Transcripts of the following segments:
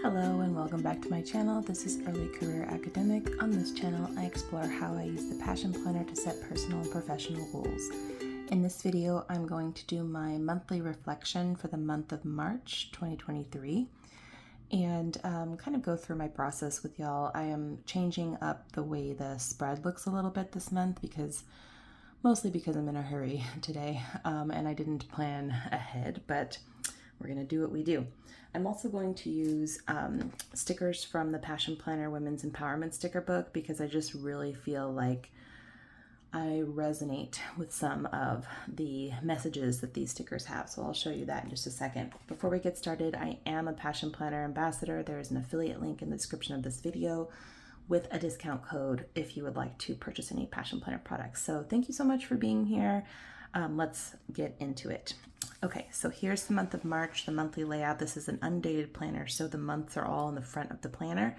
Hello and welcome back to my channel. This is Early Career Academic. On this channel, I explore how I use the Passion Planner to set personal and professional goals. In this video, I'm going to do my monthly reflection for the month of March 2023 and kind of go through my process with y'all. I am changing up the way the spread looks a little bit this month mostly because I'm in a hurry today and I didn't plan ahead, but we're going to do what we do. I'm also going to use stickers from the Passion Planner Women's Empowerment sticker book because I just really feel like I resonate with some of the messages that these stickers have. So I'll show you that in just a second. Before we get started, I am a Passion Planner ambassador. There is an affiliate link in the description of this video with a discount code if you would like to purchase any Passion Planner products. So thank you so much for being here. Let's get into it. Okay, so here's the month of March, the monthly layout. This is an undated planner, so the months are all in the front of the planner.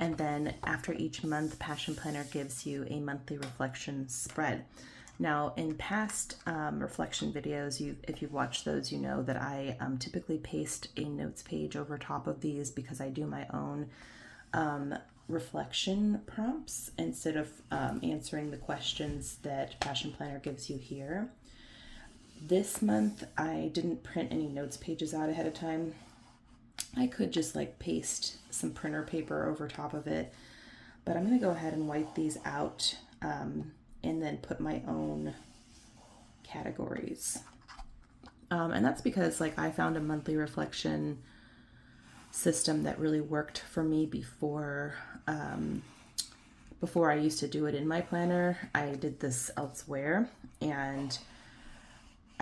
And then after each month, Passion Planner gives you a monthly reflection spread. Now, in past reflection videos, if you've watched those, you know that I typically paste a notes page over top of these because I do my own reflection prompts instead of answering the questions that Passion Planner gives you here. This month, I didn't print any notes pages out ahead of time. I could just like paste some printer paper over top of it, but I'm going to go ahead and wipe these out and then put my own categories. And that's because like I found a monthly reflection system that really worked for me before I used to do it in my planner. I did this elsewhere and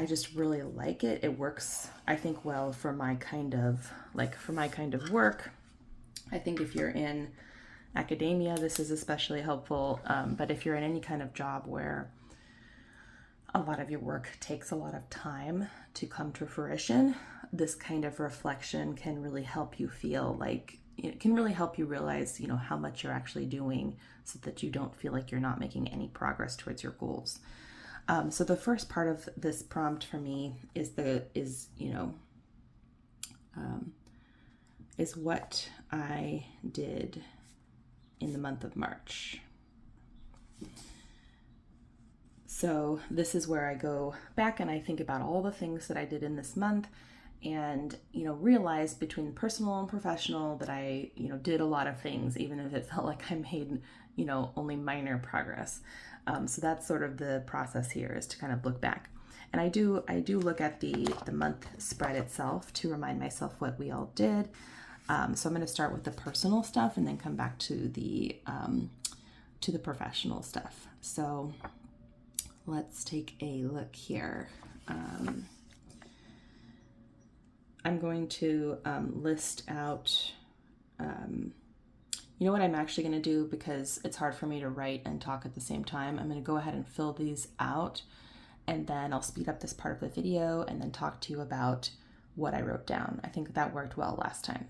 I just really like it. It works, I think, well for my kind of work. I think if you're in academia, this is especially helpful. But if you're in any kind of job where a lot of your work takes a lot of time to come to fruition, this kind of reflection can really help you feel like, it can really help you realize, how much you're actually doing so that you don't feel like you're not making any progress towards your goals. So the first part of this prompt for me is what I did in the month of March. So this is where I go back and I think about all the things that I did in this month and, realize between personal and professional that I, did a lot of things, even if it felt like I made, only minor progress. So that's sort of the process here, is to kind of look back. And I do look at the month spread itself to remind myself what we all did. So I'm going to start with the personal stuff and then come back to the professional stuff. So let's take a look here. I'm going to list out, you know what I'm actually going to do, because it's hard for me to write and talk at the same time. I'm going to go ahead and fill these out, and then I'll speed up this part of the video and then talk to you about what I wrote down. I think that worked well last time.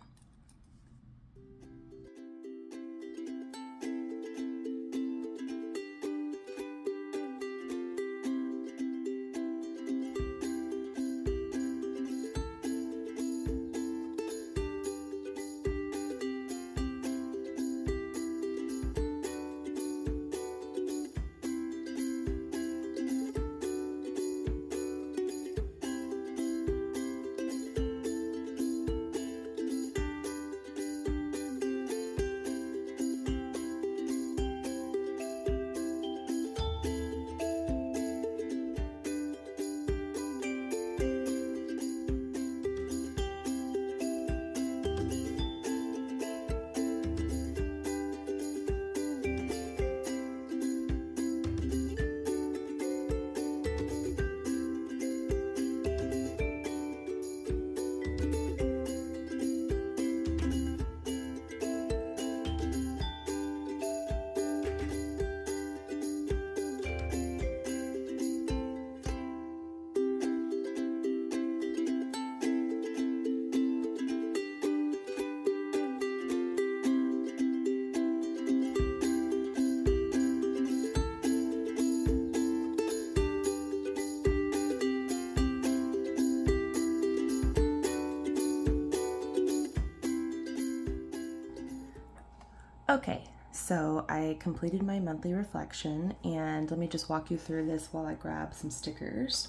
Okay, so I completed my monthly reflection, and let me just walk you through this while I grab some stickers.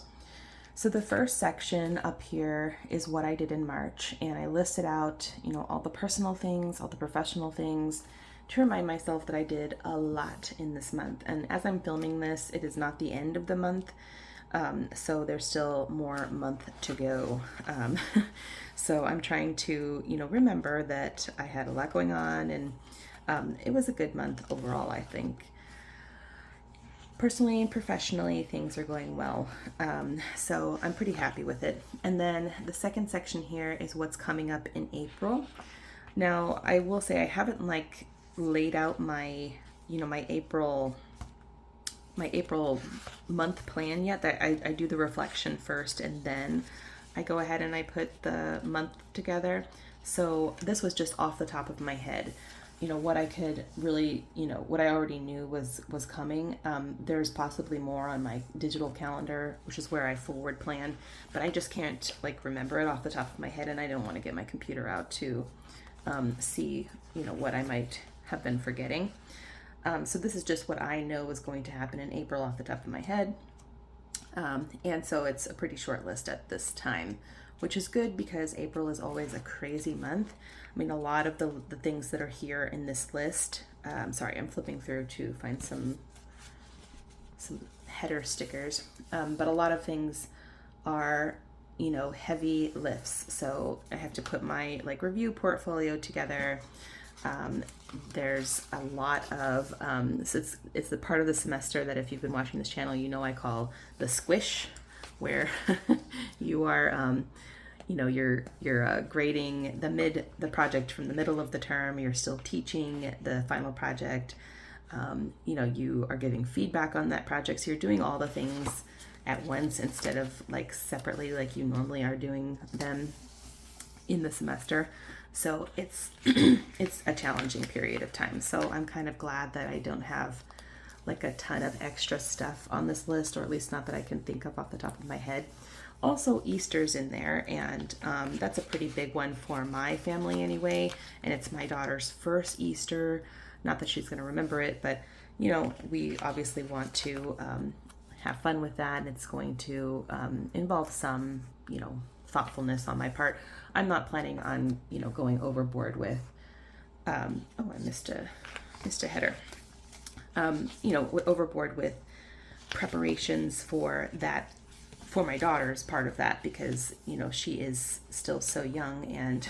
So the first section up here is what I did in March, and I listed out, all the personal things, all the professional things, to remind myself that I did a lot in this month. And as I'm filming this, it is not the end of the month, so there's still more month to go. So I'm trying to, remember that I had a lot going on, and it was a good month overall, I think. Personally and professionally, things are going well. So I'm pretty happy with it. And then the second section here is what's coming up in April. Now, I will say I haven't laid out my, my April month plan yet. That I do the reflection first, and then I go ahead and I put the month together. So this was just off the top of my head. What I could really, what I already knew was coming. There's possibly more on my digital calendar, which is where I forward plan, but I just can't remember it off the top of my head, and I don't want to get my computer out to see, what I might have been forgetting. So this is just what I know is going to happen in April off the top of my head. And so it's a pretty short list at this time, which is good because April is always a crazy month. I mean, a lot of the things that are here in this list, sorry, I'm flipping through to find some header stickers, but a lot of things are, heavy lifts. So I have to put my review portfolio together. There's a lot of, so it's the part of the semester that if you've been watching this channel, I call the squish, where you are, you're grading the project from the middle of the term. You're still teaching the final project. You are giving feedback on that project. So you're doing all the things at once instead of separately like you normally are doing them in the semester. So it's it's a challenging period of time. So I'm kind of glad that I don't have a ton of extra stuff on this list, or at least not that I can think of off the top of my head. Also, Easter's in there, and that's a pretty big one for my family anyway, and it's my daughter's first Easter. Not that she's going to remember it, but we obviously want to have fun with that, and it's going to involve some thoughtfulness on my part. I'm not planning on going overboard with I missed a header. Overboard with preparations for that, for my daughter's part of that, because she is still so young and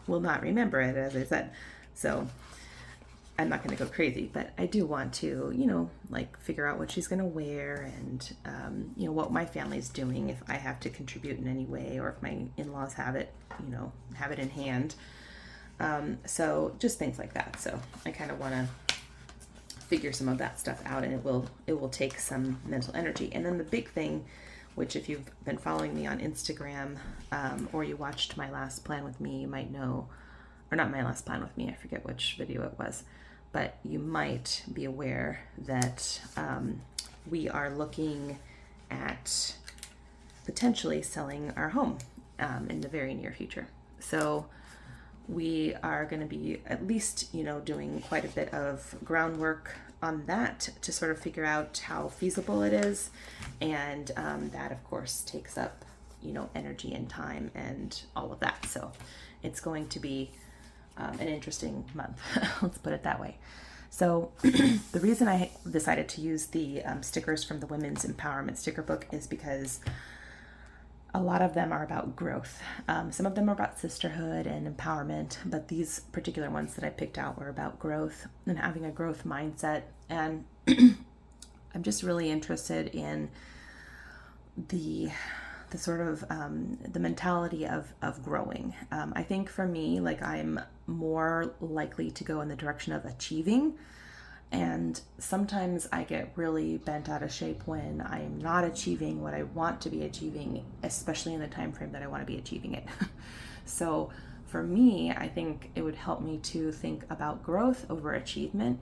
will not remember it, as I said. So I'm not going to go crazy, but I do want to figure out what she's going to wear, and what my family's doing, if I have to contribute in any way, or if my in-laws have it in hand. So just things like that. So I kind of want to figure some of that stuff out, and it will take some mental energy. And then the big thing, which if you've been following me on Instagram, or you watched my last plan with me, you might know, or not my last plan with me, I forget which video it was, but you might be aware that we are looking at potentially selling our home in the very near future. So we are going to be at least, doing quite a bit of groundwork on that to sort of figure out how feasible it is. And that, of course, takes up, energy and time and all of that. So it's going to be an interesting month. Let's put it that way. So the reason I decided to use the stickers from the Women's Empowerment Sticker Book is because a lot of them are about growth. Some of them are about sisterhood and empowerment, but these particular ones that I picked out were about growth and having a growth mindset. And I'm just really interested in the sort of the mentality of growing. I think for me, I'm more likely to go in the direction of achieving. And sometimes I get really bent out of shape when I am not achieving what I want to be achieving, especially in the time frame that I want to be achieving it. So for me, I think it would help me to think about growth over achievement,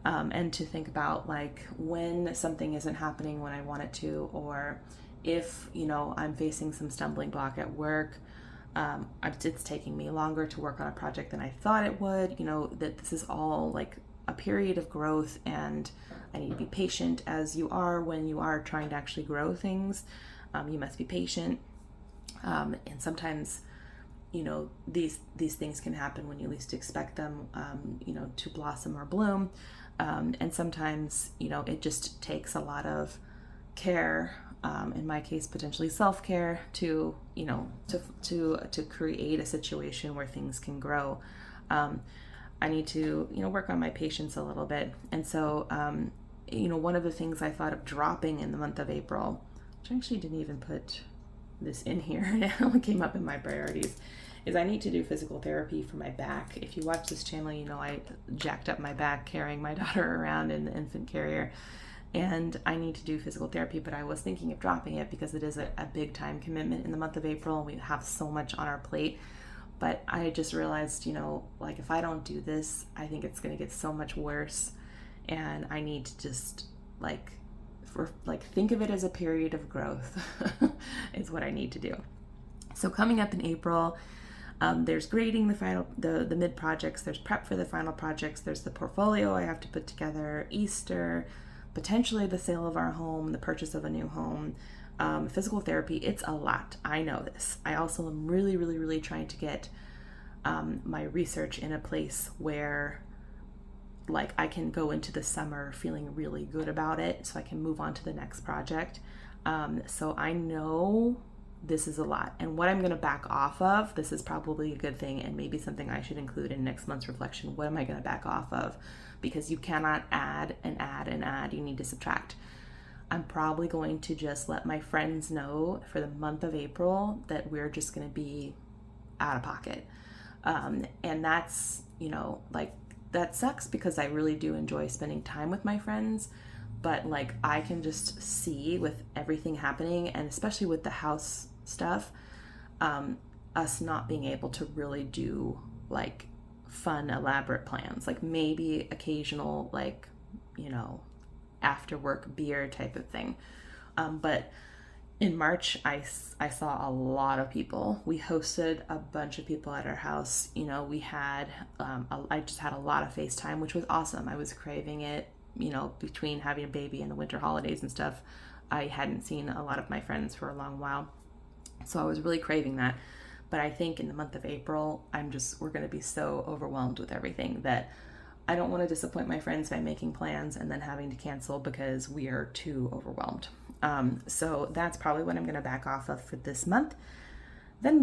and to think about when something isn't happening when I want it to, or if I'm facing some stumbling block at work, It's taking me longer to work on a project than I thought it would. That this is all like a period of growth, and I need to be patient, as you are when you are trying to actually grow things. You must be patient. And sometimes, these things can happen when you least expect them, to blossom or bloom. And sometimes, it just takes a lot of care, in my case, potentially self-care, to create a situation where things can grow. I need to, work on my patience a little bit. And so, one of the things I thought of dropping in the month of April, which I actually didn't even put this in here, it only came up in my priorities, is I need to do physical therapy for my back. If you watch this channel, I jacked up my back carrying my daughter around in the infant carrier, and I need to do physical therapy, but I was thinking of dropping it because it is a big time commitment in the month of April. We have so much on our plate. But I just realized, if I don't do this, I think it's going to get so much worse. And I need to just think of it as a period of growth is what I need to do. So coming up in April, there's grading the mid projects, there's prep for the final projects, there's the portfolio I have to put together, Easter, potentially the sale of our home, the purchase of a new home, physical therapy. It's a lot. I know this. I also am really, really, really trying to get my research in a place where I can go into the summer feeling really good about it, so I can move on to the next project. So I know this is a lot. And what I'm going to back off of, this is probably a good thing and maybe something I should include in next month's reflection. What am I going to back off of? Because you cannot add and add and add. You need to subtract. I'm probably going to just let my friends know for the month of April that we're just going to be out of pocket. And that's, that sucks because I really do enjoy spending time with my friends. But I can just see with everything happening, and especially with the house stuff, us not being able to really do fun, elaborate plans, maybe occasional, after work beer type of thing. But in March, I saw a lot of people. We hosted a bunch of people at our house. We had, I just had a lot of FaceTime, which was awesome. I was craving it, between having a baby and the winter holidays and stuff. I hadn't seen a lot of my friends for a long while. So I was really craving that. But I think in the month of April, we're going to be so overwhelmed with everything that I don't want to disappoint my friends by making plans and then having to cancel because we are too overwhelmed. So that's probably what I'm going to back off of for this month. Then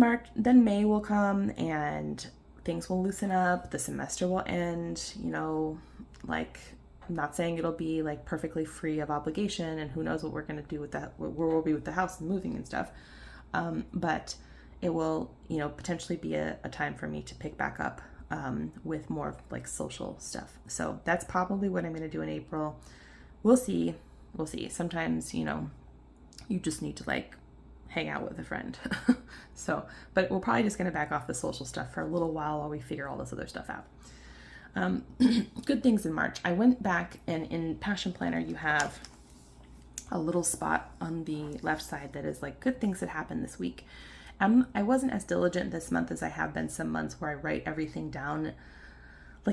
May will come and things will loosen up. The semester will end. I'm not saying it'll be perfectly free of obligation, and who knows what we're going to do with that, where we'll be with the house and moving and stuff. But it will, potentially be a time for me to pick back up with more social stuff. So that's probably what I'm going to do in April. We'll see. Sometimes, you just need to hang out with a friend. But we're probably just going to back off the social stuff for a little while we figure all this other stuff out. Good things in March. I went back, and in Passion Planner, you have a little spot on the left side that is good things that happened this week. I wasn't as diligent this month as I have been some months where I write everything down,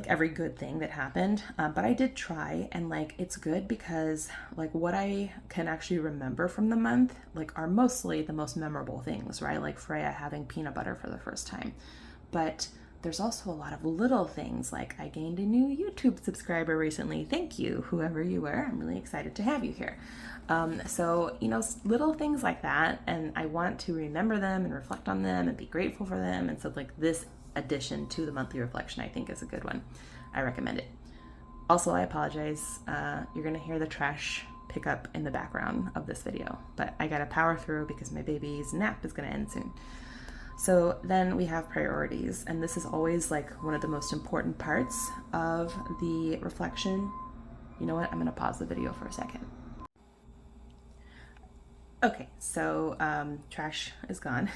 every good thing that happened. But I did try, and it's good because what I can actually remember from the month, are mostly the most memorable things, right? Freya having peanut butter for the first time. But there's also a lot of little things, I gained a new YouTube subscriber recently. Thank you, whoever you were. I'm really excited to have you here. So, little things like that, and I want to remember them and reflect on them and be grateful for them. And so this addition to the monthly reflection, I think, is a good one. I recommend it. Also, I apologize. You're going to hear the trash pick up in the background of this video, but I got to power through because my baby's nap is going to end soon. So then we have priorities, and this is always one of the most important parts of the reflection. You know what? I'm going to pause the video for a second. Okay, so trash is gone.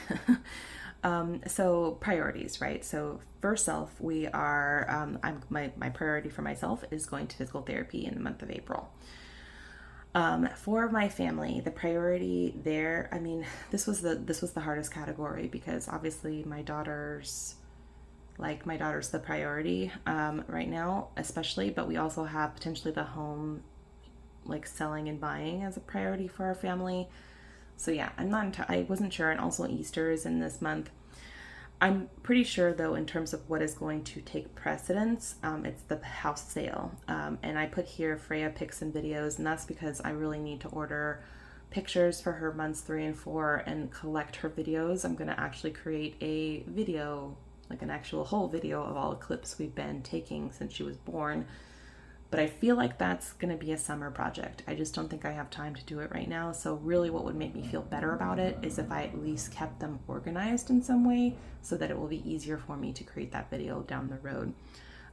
So priorities, right? So for self, we are, my priority for myself is going to physical therapy in the month of April. For my family, the priority there, I mean, this was the hardest category because obviously my daughter's the priority right now, especially, but we also have potentially the home, like selling and buying as a priority for our family. So yeah, I wasn't sure. And also Easter is in this month. I'm pretty sure though, in terms of what is going to take precedence, it's the house sale. And I put here Freya pics and videos, and that's because I really need to order pictures for her months 3 and 4 and collect her videos. I'm going to actually create a video, like an actual whole video of all the clips we've been taking since she was born. But I feel like that's going to be a summer project. I just don't think I have time to do it right now. So really what would make me feel better about it is if I at least kept them organized in some way so that it will be easier for me to create that video down the road.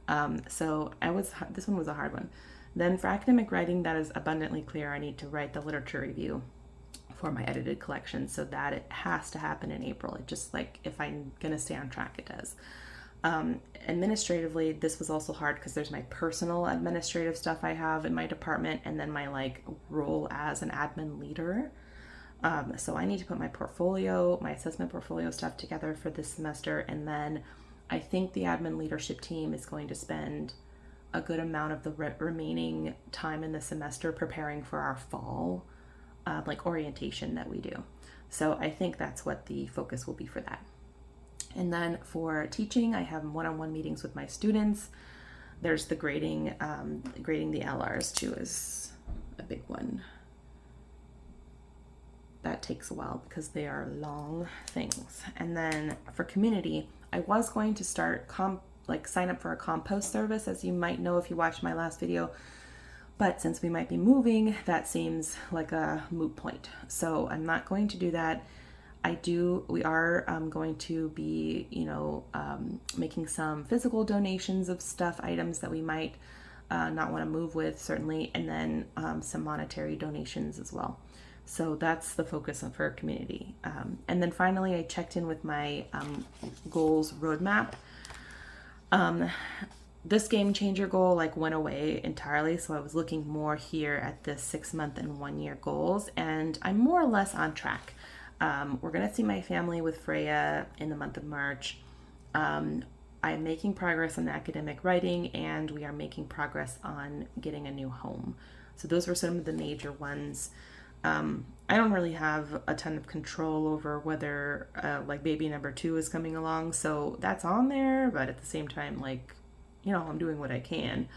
This one was a hard one. Then for academic writing, that is abundantly clear. I need to write the literature review for my edited collection, so that it has to happen in April. It just, like, if I'm going to stay on track, it does. Administratively, this was also hard because there's my personal administrative stuff I have in my department and then my like role as an admin leader. So I need to put my assessment portfolio stuff together for this semester. And then I think the admin leadership team is going to spend a good amount of the remaining time in the semester preparing for our fall like orientation that we do. So I think that's what the focus will be for that. And then for teaching, I have one-on-one meetings with my students. There's the grading the LRs too is a big one. That takes a while because they are long things. And then for community, I was going to start sign up for a compost service, as you might know if you watched my last video. But since we might be moving, that seems like a moot point. So I'm not going to do that. We are going to be, making some physical donations of items that we might not want to move with, certainly, and then some monetary donations as well. So that's the focus for community. And then finally, I checked in with my goals roadmap. This game changer goal went away entirely, so I was looking more here at the 6-month and 1-year goals, and I'm more or less on track. We're going to see my family with Freya in the month of March. I'm making progress on academic writing, and we are making progress on getting a new home. So those were some of the major ones. I don't really have a ton of control over whether baby number 2 is coming along, so that's on there, but at the same time, I'm doing what I can.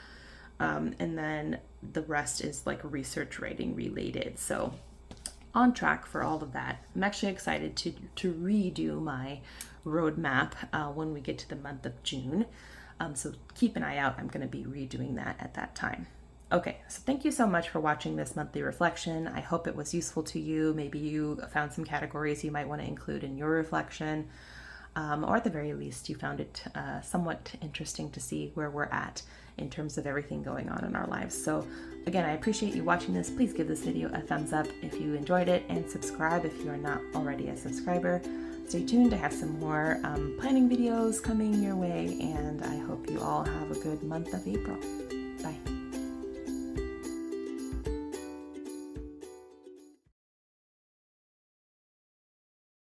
And then the rest is research writing related. So on track for all of that. I'm actually excited to redo my roadmap when we get to the month of June. So keep an eye out. I'm going to be redoing that at that time. Okay, so thank you so much for watching this monthly reflection. I hope it was useful to you. Maybe you found some categories you might want to include in your reflection, or at the very least, you found it somewhat interesting to see where we're at in terms of everything going on in our lives. So again, I appreciate you watching this. Please give this video a thumbs up if you enjoyed it, and subscribe if you are not already a subscriber. Stay tuned. I have some more planning videos coming your way, and I hope you all have a good month of April. Bye.